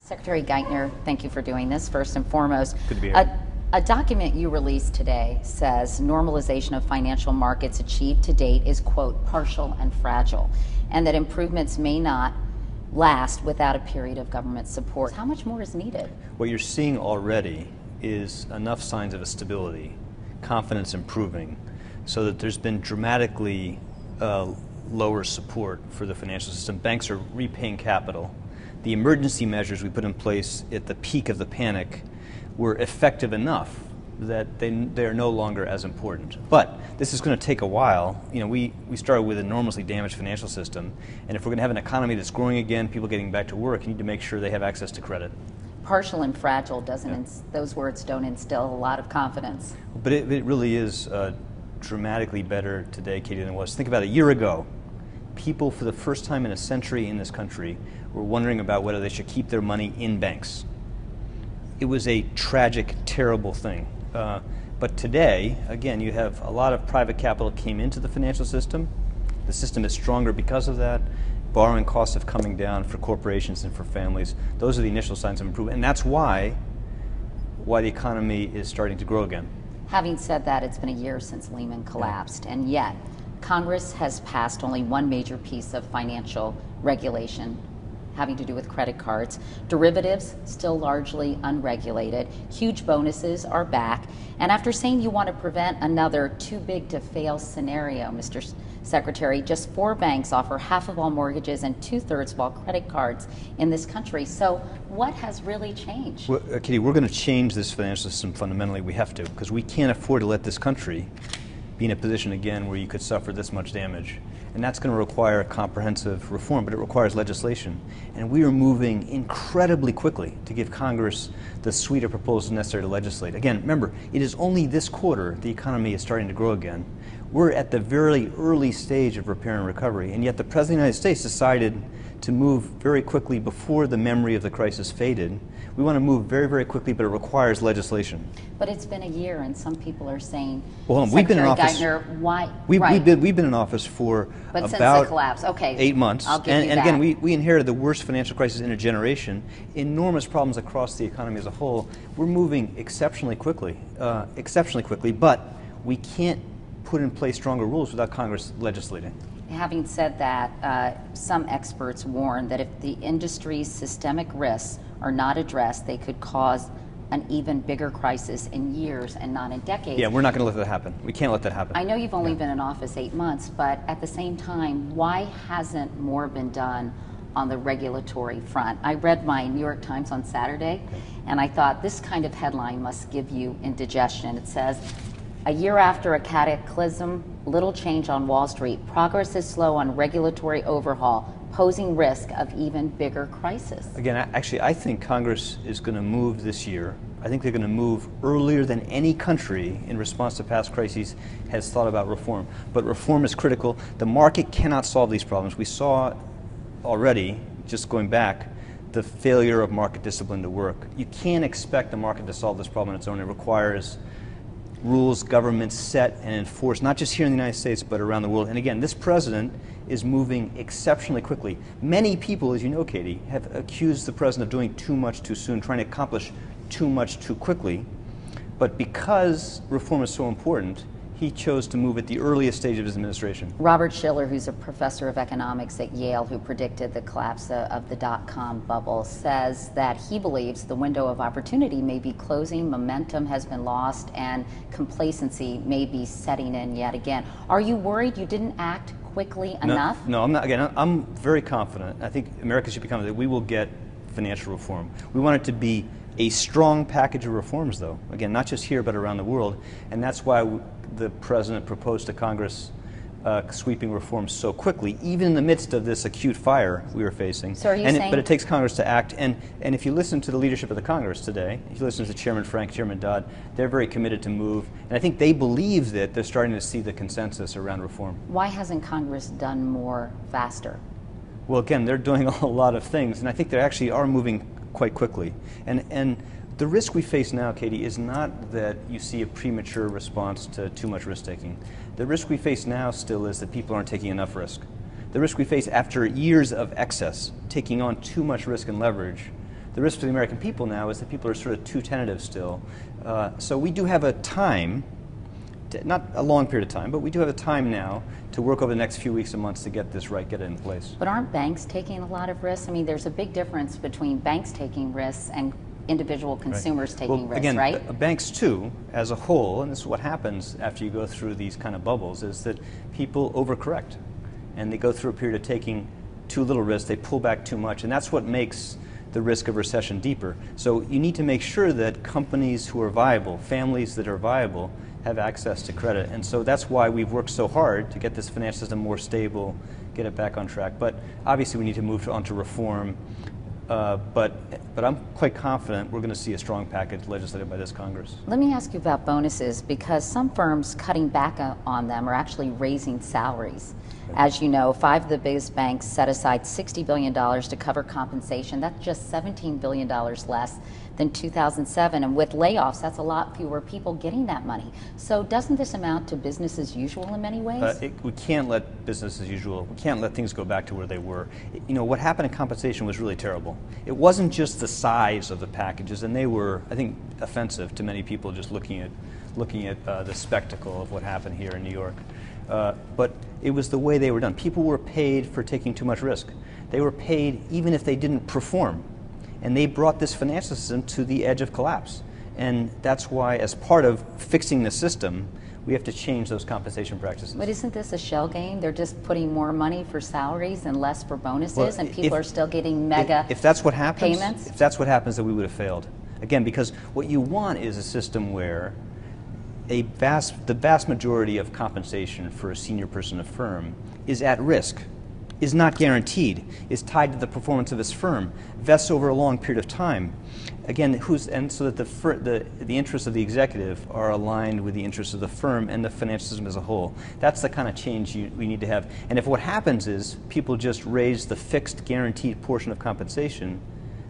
Secretary Geithner, thank you for doing this, first and foremost. Good to be here. A document you released today says normalization of financial markets achieved to date is, quote, partial and fragile, and that improvements may not last without a period of government support. How much more is needed? What you're seeing already is enough signs of a stability, confidence improving, so that there's been dramatically lower support for the financial system. Banks are repaying capital. The emergency measures we put in place at the peak of the panic were effective enough that they are no longer as important. But this is going to take a while. You know, we started with an enormously damaged financial system, and if we're going to have an economy that's growing again, people getting back to work, you need to make sure they have access to credit. Partial and fragile doesn't, those words don't instill a lot of confidence. But it really is dramatically better today, Katie, than it was. Think about a year ago. People, for the first time in a century in this country, were wondering about whether they should keep their money in banks. It was a tragic, terrible thing. But today, again, you have a lot of private capital came into the financial system. The system is stronger because of that. Borrowing costs have coming down for corporations and for families. Those are the initial signs of improvement, and that's why the economy is starting to grow again. Having said that, it's been a year since Lehman collapsed, and yet Congress has passed only one major piece of financial regulation having to do with credit cards. Derivatives, still largely unregulated. Huge bonuses are back. And after saying you want to prevent another too big to fail scenario, Mr. Secretary, just 4 banks offer half of all mortgages and 2/3 of all credit cards in this country. So what has really changed? Well, Katie, we're going to change this financial system fundamentally. We have to, because we can't afford to let this country be in a position again where you could suffer this much damage. And that's going to require comprehensive reform, but it requires legislation. And we are moving incredibly quickly to give Congress the suite of proposals necessary to legislate. Again, remember, it is only this quarter the economy is starting to grow again. We're at the very early stage of repair and recovery, and yet the President of the United States decided to move very quickly before the memory of the crisis faded. We want to move very, very quickly, but it requires legislation. But it's been a year, and some people are saying, well, we've been in office. Geithner, why? We've been in office for but about since the collapse, 8 months. I'll give and you that. Again, we inherited the worst financial crisis in a generation, enormous problems across the economy as a whole. We're moving exceptionally quickly, but we can't put in place stronger rules without Congress legislating. Having said that, some experts warn that if the industry's systemic risks are not addressed, they could cause an even bigger crisis in years and not in decades. Yeah, we're not going to let that happen. We can't let that happen. I know you've only been in office 8 months, but at the same time, why hasn't more been done on the regulatory front? I read my New York Times on Saturday, and I thought this kind of headline must give you indigestion. It says, a year after a cataclysm, little change on Wall Street. Progress is slow on regulatory overhaul, posing risk of even bigger crisis. Again, actually, I think Congress is going to move this year. I think they're going to move earlier than any country in response to past crises has thought about reform. But reform is critical. The market cannot solve these problems. We saw already, just going back, the failure of market discipline to work. You can't expect the market to solve this problem on its own. It requires rules governments set and enforce, not just here in the United States, but around the world. And again, this president is moving exceptionally quickly. Many people, as you know, Katie, have accused the president of doing too much too soon, trying to accomplish too much too quickly. But because reform is so important, he chose to move at the earliest stage of his administration. Robert Shiller, who's a professor of economics at Yale, who predicted the collapse of the dot-com bubble, says that he believes the window of opportunity may be closing, momentum has been lost, and complacency may be setting in yet again. Are you worried you didn't act quickly enough? No, I'm not. Again, I'm very confident. I think America should be confident that we will get financial reform. We want it to be a strong package of reforms, though. Again, not just here, but around the world. And that's why the president proposed to Congress sweeping reforms so quickly, even in the midst of this acute fire we were facing. So are you saying? But it takes Congress to act. And if you listen to the leadership of the Congress today, if you listen to Chairman Frank, Chairman Dodd, they're very committed to move. And I think they believe that they're starting to see the consensus around reform. Why hasn't Congress done more faster? Well, again, they're doing a lot of things, and I think they actually are moving quite quickly. And the risk we face now, Katie, is not that you see a premature response to too much risk-taking. The risk we face now still is that people aren't taking enough risk. The risk we face after years of excess, taking on too much risk and leverage, The risk for the American people now is that people are sort of too tentative still. So we do have a time, not a long period of time, but we do have a time now to work over the next few weeks and months to get this right, get it in place. But aren't banks taking a lot of risks? I mean, there's a big difference between banks taking risks and individual consumers taking risks, again, right? Banks too, as a whole, and this is what happens after you go through these kind of bubbles, is that people overcorrect. And they go through a period of taking too little risk, they pull back too much, and that's what makes the risk of recession deeper. So you need to make sure that companies who are viable, families that are viable, have access to credit. And so that's why we've worked so hard to get this financial system more stable, get it back on track. But obviously we need to move on to reform. But I'm quite confident we're going to see a strong package legislated by this Congress. Let me ask you about bonuses, because some firms cutting back on them are actually raising salaries. As you know, 5 of the biggest banks set aside $60 billion to cover compensation. That's just $17 billion less than 2007. And with layoffs, that's a lot fewer people getting that money. So doesn't this amount to business as usual in many ways? We can't let business as usual. We can't let things go back to where they were. You know, what happened in compensation was really terrible. It wasn't just the size of the packages, and they were, I think, offensive to many people just looking at the spectacle of what happened here in New York. But it was the way they were done. People were paid for taking too much risk. They were paid even if they didn't perform. And they brought this financial system to the edge of collapse. And that's why, as part of fixing the system, we have to change those compensation practices. But isn't this a shell game? They're just putting more money for salaries and less for bonuses, and people are still getting mega if that's what happens, payments? If that's what happens, then we would have failed. Again, because what you want is a system where the vast majority of compensation for a senior person in a firm is at risk, is not guaranteed, is tied to the performance of his firm, vests over a long period of time. Again, and so that the interests of the executive are aligned with the interests of the firm and the financial system as a whole. That's the kind of change we need to have. And if what happens is people just raise the fixed guaranteed portion of compensation,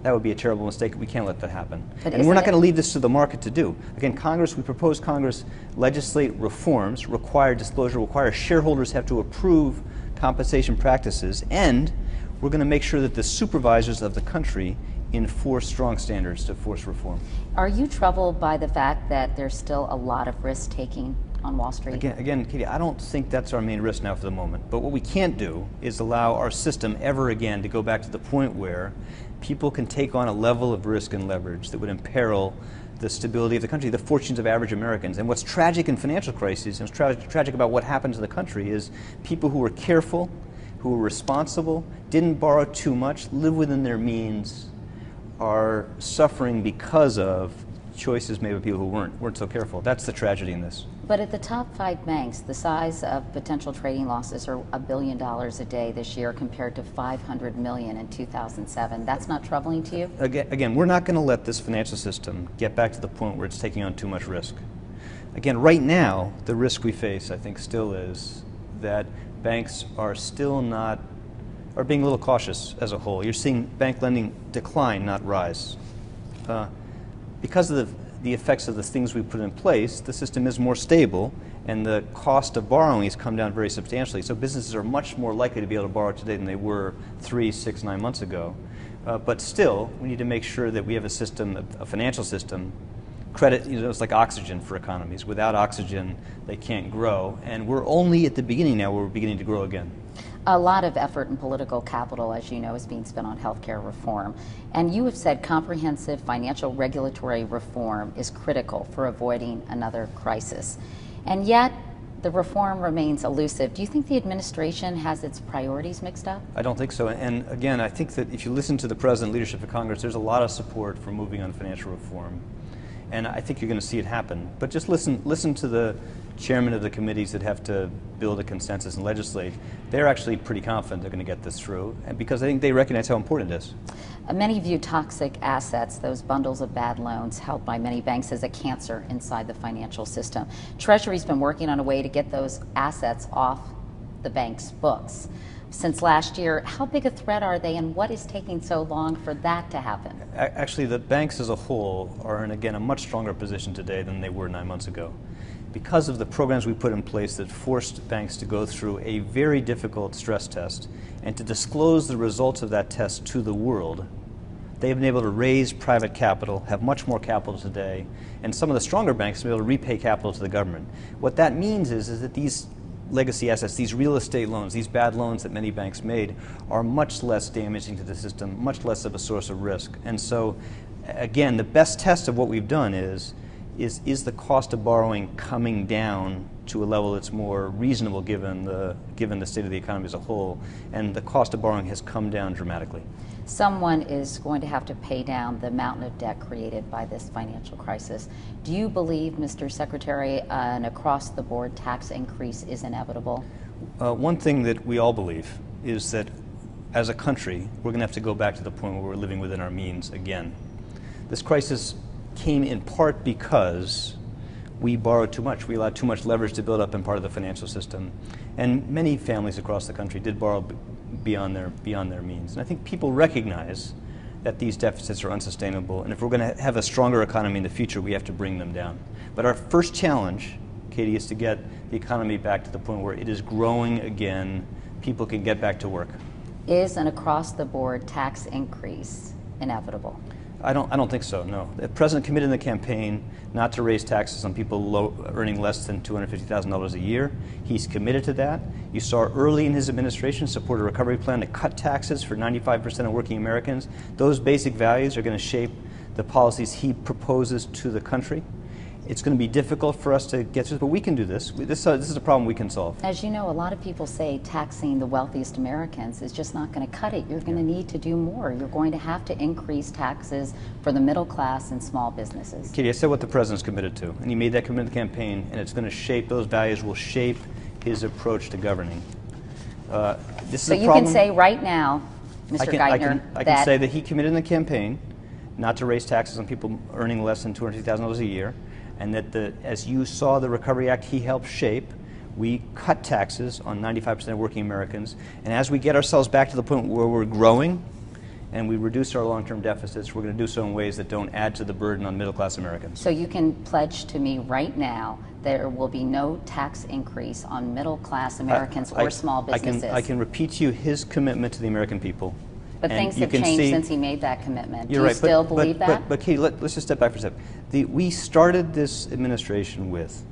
that would be a terrible mistake. We can't let that happen. And we're not going to leave this to the market to do. Again, we propose Congress legislate reforms, require disclosure, require shareholders have to approve compensation practices, and we're going to make sure that the supervisors of the country enforce strong standards to force reform. Are you troubled by the fact that there's still a lot of risk-taking on Wall Street? Again, Katie, I don't think that's our main risk now for the moment. But what we can't do is allow our system ever again to go back to the point where people can take on a level of risk and leverage that would imperil the stability of the country, the fortunes of average Americans. And what's tragic in financial crises, and what's tragic about what happens in the country, is people who were careful, who were responsible, didn't borrow too much, live within their means, are suffering because of choices made by people who weren't so careful. That's the tragedy in this. But at the top 5 banks, the size of potential trading losses are $1 billion a day this year compared to $500 million in 2007. That's not troubling to you? Again, we're not going to let this financial system get back to the point where it's taking on too much risk. Again, right now, the risk we face, I think, still is that banks are being a little cautious as a whole. You're seeing bank lending decline, not rise. Because of the effects of the things we put in place, the system is more stable, and the cost of borrowing has come down very substantially. So businesses are much more likely to be able to borrow today than they were 3, 6, 9 months ago. But still, we need to make sure that we have a system, a financial system. Credit, it's like oxygen for economies. Without oxygen, they can't grow. And we're only at the beginning now where we're beginning to grow again. A lot of effort and political capital, as you know, is being spent on healthcare reform. And you have said comprehensive financial regulatory reform is critical for avoiding another crisis. And yet, the reform remains elusive. Do you think the administration has its priorities mixed up? I don't think so. And again, I think that if you listen to the President, leadership of Congress, there's a lot of support for moving on financial reform. And I think you're going to see it happen. But just listen to the chairman of the committees that have to build a consensus and legislate. They're actually pretty confident they're going to get this through, and because I think they recognize how important it is. Many view toxic assets, those bundles of bad loans held by many banks, as a cancer inside the financial system. Treasury's been working on a way to get those assets off the bank's books. Since last year, how big a threat are they, and what is taking so long for that to happen? Actually, the banks as a whole are in, again, a much stronger position today than they were 9 months ago. Because of the programs we put in place that forced banks to go through a very difficult stress test and to disclose the results of that test to the world, they've been able to raise private capital, have much more capital today, and some of the stronger banks have been able to repay capital to the government. What that means is that these legacy assets, these real estate loans, these bad loans that many banks made, are much less damaging to the system, much less of a source of risk. And so, again, the best test of what we've done is the cost of borrowing coming down to a level that's more reasonable given the state of the economy as a whole, and the cost of borrowing has come down dramatically. Someone is going to have to pay down the mountain of debt created by this financial crisis. Do you believe, Mr. Secretary, an across-the-board tax increase is inevitable? One thing that we all believe is that as a country, we're going to have to go back to the point where we're living within our means again. This crisis came in part because we borrowed too much. We allowed too much leverage to build up in part of the financial system. And many families across the country did borrow beyond their means. And I think people recognize that these deficits are unsustainable, and if we're going to have a stronger economy in the future, we have to bring them down. But our first challenge, Katie, is to get the economy back to the point where it is growing again, people can get back to work. Is an across-the-board tax increase inevitable? I don't think so, no. The president committed in the campaign not to raise taxes on people earning less than $250,000 a year. He's committed to that. You saw early in his administration support a recovery plan to cut taxes for 95% of working Americans. Those basic values are going to shape the policies he proposes to the country. It's going to be difficult for us to get through, but we can do this. This is a problem we can solve. As you know, a lot of people say taxing the wealthiest Americans is just not going to cut it. You're going to need to do more. You're going to have to increase taxes for the middle class and small businesses. Katie, I said what the president's committed to, and he made that commitment in the campaign, and it's going to shape, those values will shape his approach to governing. So you can say right now, Mr. Geithner, I can say that he committed in the campaign not to raise taxes on people earning less than $250,000 a year, and that as you saw the Recovery Act he helped shape, we cut taxes on 95% of working Americans, and as we get ourselves back to the point where we're growing and we reduce our long-term deficits, we're going to do so in ways that don't add to the burden on middle-class Americans. So you can pledge to me right now there will be no tax increase on middle-class Americans or small businesses. I can repeat to you his commitment to the American people. But things have changed since he made that commitment. Do you right, still believe that? But Katie, let's just step back for a second. We started this administration with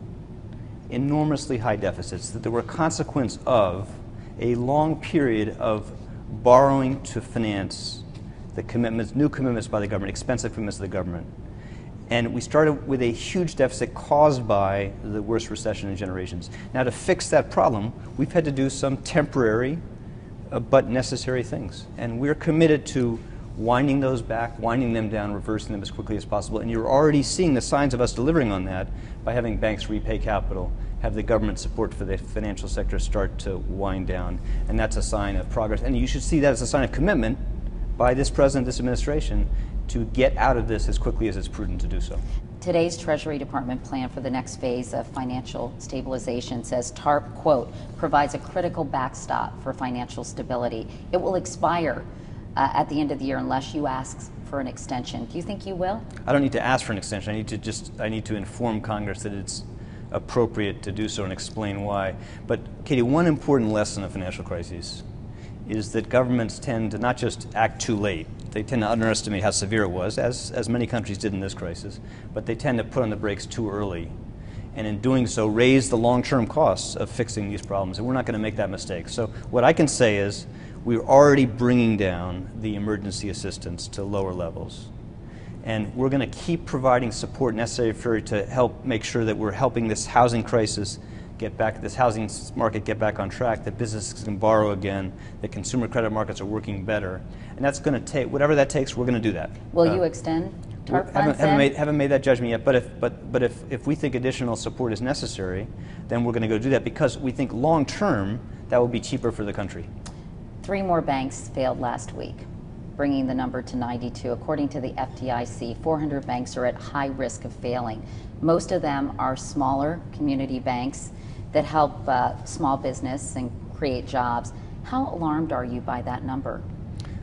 enormously high deficits that were a consequence of a long period of borrowing to finance the commitments, new commitments by the government, expensive commitments of the government. And we started with a huge deficit caused by the worst recession in generations. Now, to fix that problem, we've had to do some temporary but necessary things. And we're committed to winding those back, winding them down, reversing them as quickly as possible. And you're already seeing the signs of us delivering on that by having banks repay capital, have the government support for the financial sector start to wind down. And that's a sign of progress. And you should see that as a sign of commitment by this president, this administration, to get out of this as quickly as it's prudent to do so. Today's Treasury Department plan for the next phase of financial stabilization says TARP, quote, provides a critical backstop for financial stability. It will expire at the end of the year unless you ask for an extension. Do you think you will? I don't need to ask for an extension. I need to inform Congress that it's appropriate to do so and explain why. But Katie, one important lesson of financial crises is that governments tend to not just act too late. They tend to underestimate how severe it was, as many countries did in this crisis, but they tend to put on the brakes too early, and in doing so raise the long-term costs of fixing these problems, and we're not going to make that mistake. So what I can say is we're already bringing down the emergency assistance to lower levels, and we're going to keep providing support necessary to help make sure that we're helping this housing crisis get back, this housing market get back on track, that businesses can borrow again, that consumer credit markets are working better. And that's going to take, whatever that takes, we're going to do that. Will you extend TARP funds? Haven't made that judgment yet, but if we think additional support is necessary, then we're going to go do that because we think long term that will be cheaper for the country. 3 more banks failed last week, bringing the number to 92. According to the FDIC, 400 banks are at high risk of failing. Most of them are smaller community banks that help small business and create jobs. How alarmed are you by that number?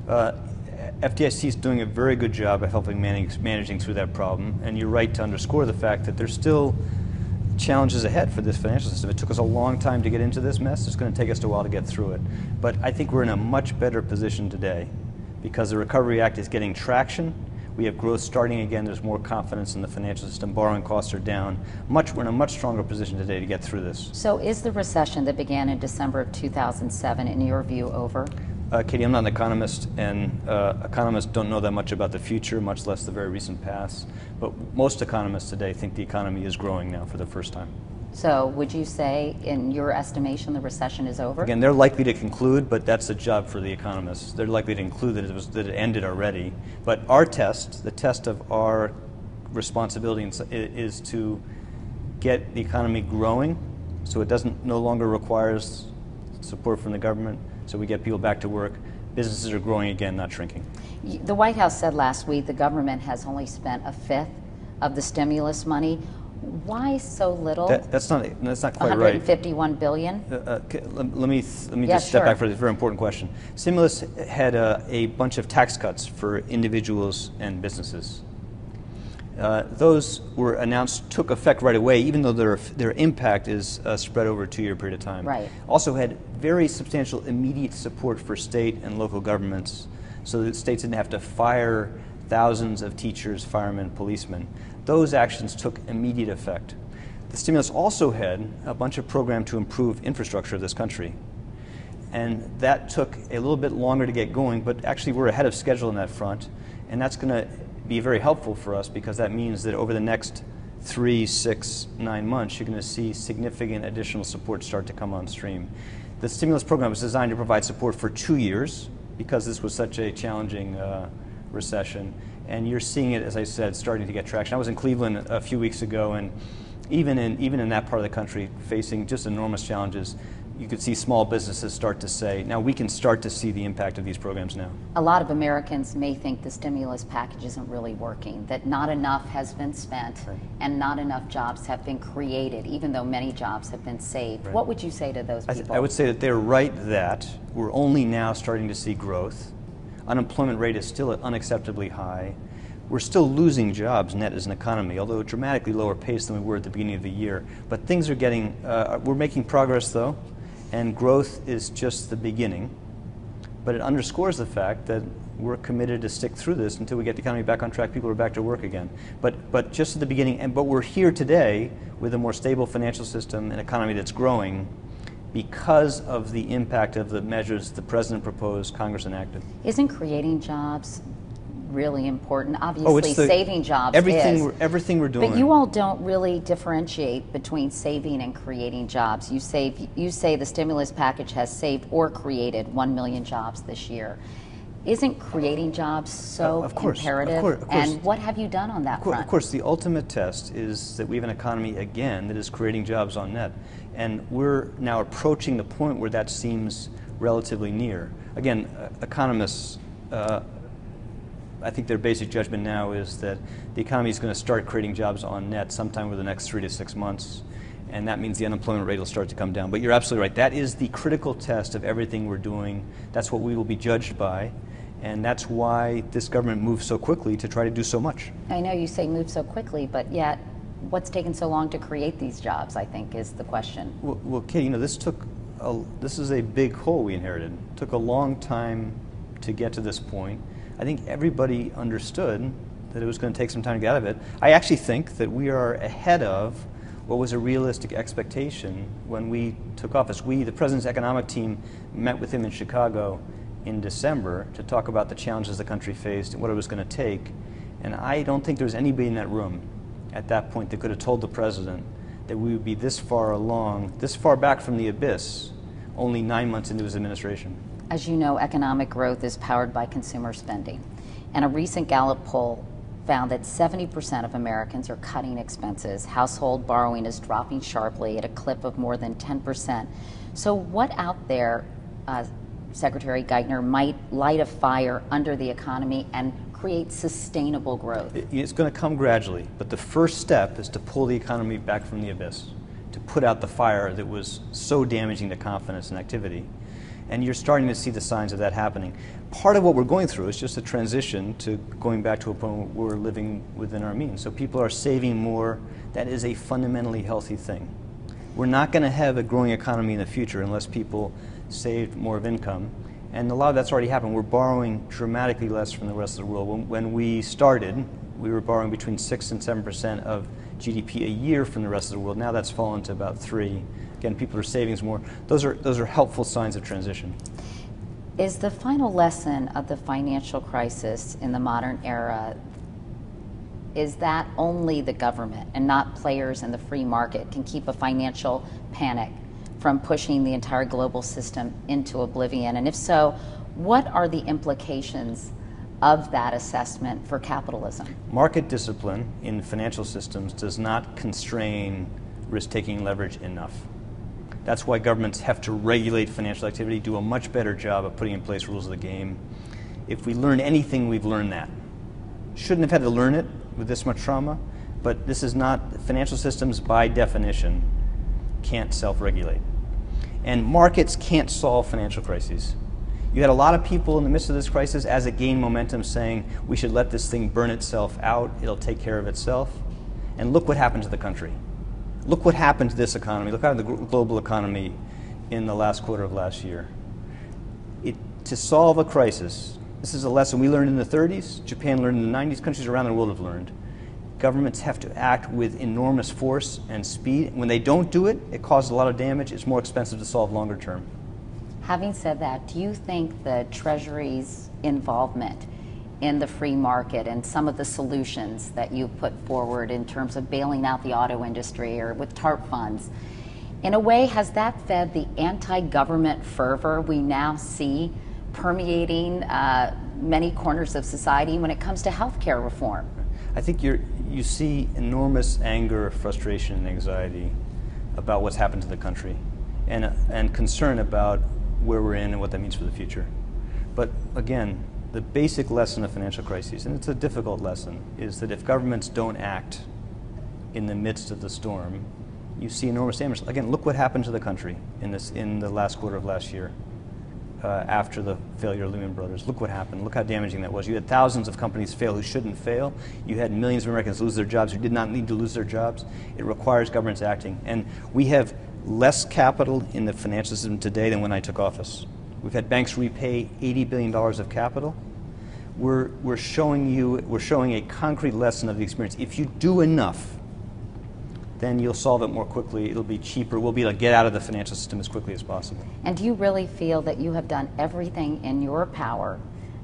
FDIC is doing a very good job of helping managing through that problem, and you're right to underscore the fact that there's still challenges ahead for this financial system. It took us a long time to get into this mess. It's going to take us a while to get through it. But I think we're in a much better position today because the Recovery Act is getting traction. We have growth starting again. There's more confidence in the financial system. Borrowing costs are down. We're in a much stronger position today to get through this. So is the recession that began in December of 2007, in your view, over? Katie, I'm not an economist, and economists don't know that much about the future, much less the very recent past. But most economists today think the economy is growing now for the first time. So would you say, in your estimation, the recession is over? Again, they're likely to conclude, but that's a job for the economists. They're likely to conclude that it ended already. But our test, the test of our responsibility is to get the economy growing so it no longer requires support from the government, so we get people back to work. Businesses are growing again, not shrinking. The White House said last week the government has only spent a fifth of the stimulus money. Why so little? That's not quite right. $151 billion? Let me just step back for this very important question. Stimulus had a bunch of tax cuts for individuals and businesses. Those were announced, took effect right away, even though their impact is spread over a 2-year period of time. Right. Also had very substantial immediate support for state and local governments, so that states didn't have to fire thousands of teachers, firemen, policemen. Those actions took immediate effect. The stimulus also had a bunch of programs to improve infrastructure of this country. And that took a little bit longer to get going, but actually we're ahead of schedule on that front. And that's going to be very helpful for us, because that means that over the next 3, 6, 9 months, you're going to see significant additional support start to come on stream. The stimulus program was designed to provide support for 2 years, because this was such a challenging recession. And you're seeing it, as I said, starting to get traction. I was in Cleveland a few weeks ago, and even in that part of the country, facing just enormous challenges, you could see small businesses start to say, now we can start to see the impact of these programs now. A lot of Americans may think the stimulus package isn't really working, that not enough has been spent, right, and not enough jobs have been created, even though many jobs have been saved. Right. What would you say to those people? I would say that they're right that we're only now starting to see growth. Unemployment rate is still at unacceptably high. We're still losing jobs net as an economy, although at dramatically lower pace than we were at the beginning of the year. But things are we're making progress though, and growth is just the beginning. But it underscores the fact that we're committed to stick through this until we get the economy back on track, people are back to work again. But just at the beginning, but we're here today with a more stable financial system, an economy that's growing, because of the impact of the measures the President proposed, Congress enacted. Isn't creating jobs really important? Obviously, saving jobs everything we're doing. But you all don't really differentiate between saving and creating jobs. You say the stimulus package has saved or created 1 million jobs this year. Isn't creating jobs so imperative? Of course. And what have you done on that front? Of course, the ultimate test is that we have an economy, again, that is creating jobs on net. And we're now approaching the point where that seems relatively near. Again, economists, I think their basic judgment now is that the economy is going to start creating jobs on net sometime over the next 3 to 6 months. And that means the unemployment rate will start to come down. But you're absolutely right. That is the critical test of everything we're doing. That's what we will be judged by. And that's why this government moves so quickly to try to do so much. I know you say move so quickly, but yet what's taken so long to create these jobs, I think, is the question. Well, Katie, this is a big hole we inherited. It took a long time to get to this point. I think everybody understood that it was going to take some time to get out of it. I actually think that we are ahead of what was a realistic expectation when we took office. The President's economic team, met with him in Chicago in December to talk about the challenges the country faced and what it was going to take. And I don't think there was anybody in that room at that point that could have told the President that we would be this far along, this far back from the abyss, only 9 months into his administration. As you know, economic growth is powered by consumer spending. And a recent Gallup poll found that 70% of Americans are cutting expenses. Household borrowing is dropping sharply at a clip of more than 10%. So what out there, Secretary Geithner, might light a fire under the economy and create sustainable growth? It's going to come gradually, but the first step is to pull the economy back from the abyss, to put out the fire that was so damaging to confidence and activity. And you're starting to see the signs of that happening. Part of what we're going through is just a transition to going back to a point where we're living within our means. So people are saving more. That is a fundamentally healthy thing. We're not going to have a growing economy in the future unless people save more of income. And a lot of that's already happened. We're borrowing dramatically less from the rest of the world. When we started, we were borrowing between 6 and 7% of GDP a year from the rest of the world. Now that's fallen to about 3. Again, people are saving more. Those are helpful signs of transition. Is the final lesson of the financial crisis in the modern era, is that only the government and not players in the free market can keep a financial panic from pushing the entire global system into oblivion? And if so, what are the implications of that assessment for capitalism? Market discipline in financial systems does not constrain risk-taking leverage enough. That's why governments have to regulate financial activity, do a much better job of putting in place rules of the game. If we learn anything, we've learned that. Shouldn't have had to learn it with this much trauma, but this is not, financial systems by definition can't self-regulate. And markets can't solve financial crises. You had a lot of people in the midst of this crisis, as it gained momentum, saying we should let this thing burn itself out, it'll take care of itself. And look what happened to the country. Look what happened to this economy. Look at the global economy in the last quarter of last year. To solve a crisis, this is a lesson we learned in the 30s, Japan learned in the 90s, countries around the world have learned. Governments have to act with enormous force and speed. When they don't do it, it causes a lot of damage. It's more expensive to solve longer term. Having said that, do you think the Treasury's involvement in the free market and some of the solutions that you put forward in terms of bailing out the auto industry or with TARP funds, in a way, has that fed the anti-government fervor we now see permeating many corners of society when it comes to healthcare reform? I think you see enormous anger, frustration, and anxiety about what's happened to the country, and concern about where we're in and what that means for the future. But again, the basic lesson of financial crises, and it's a difficult lesson, is that if governments don't act in the midst of the storm, you see enormous damage. Again, look what happened to the country in the last quarter of last year. After the failure of Lehman Brothers. Look what happened. Look how damaging that was. You had thousands of companies fail who shouldn't fail. You had millions of Americans lose their jobs who did not need to lose their jobs. It requires governments acting. And we have less capital in the financial system today than when I took office. We've had banks repay $80 billion of capital. We're showing a concrete lesson of the experience. If you do enough, then you'll solve it more quickly. It'll be cheaper. We'll be able to get out of the financial system as quickly as possible. And do you really feel that you have done everything in your power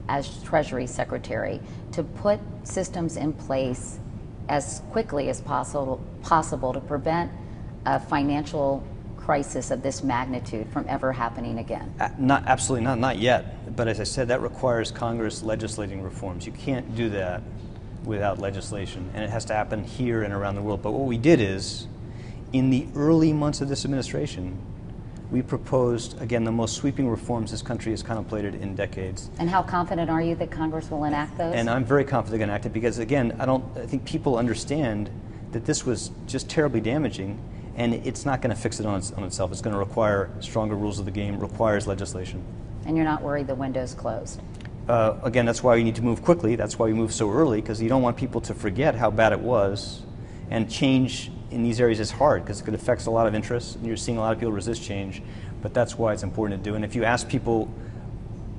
as Treasury Secretary to put systems in place as quickly as possible to prevent a financial crisis of this magnitude from ever happening again? Absolutely not yet. But as I said, that requires Congress legislating reforms. You can't do that without legislation, and it has to happen here and around the world. But what we did is, in the early months of this administration, we proposed, again, the most sweeping reforms this country has contemplated in decades. And how confident are you that Congress will enact those? And I'm very confident they're going to enact it because, again, I think people understand that this was just terribly damaging, and it's not going to fix it on itself. It's going to require stronger rules of the game, requires legislation. And you're not worried the window's closed? Again, that's why we need to move quickly. That's why we move so early, because you don't want people to forget how bad it was. And change in these areas is hard, because it affects a lot of interests, and you're seeing a lot of people resist change. But that's why it's important to do. And if you ask people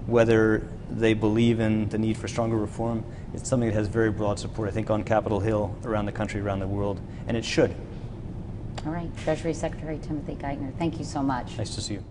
whether they believe in the need for stronger reform, it's something that has very broad support, I think, on Capitol Hill, around the country, around the world, and it should. All right. Treasury Secretary Timothy Geithner, thank you so much. Nice to see you.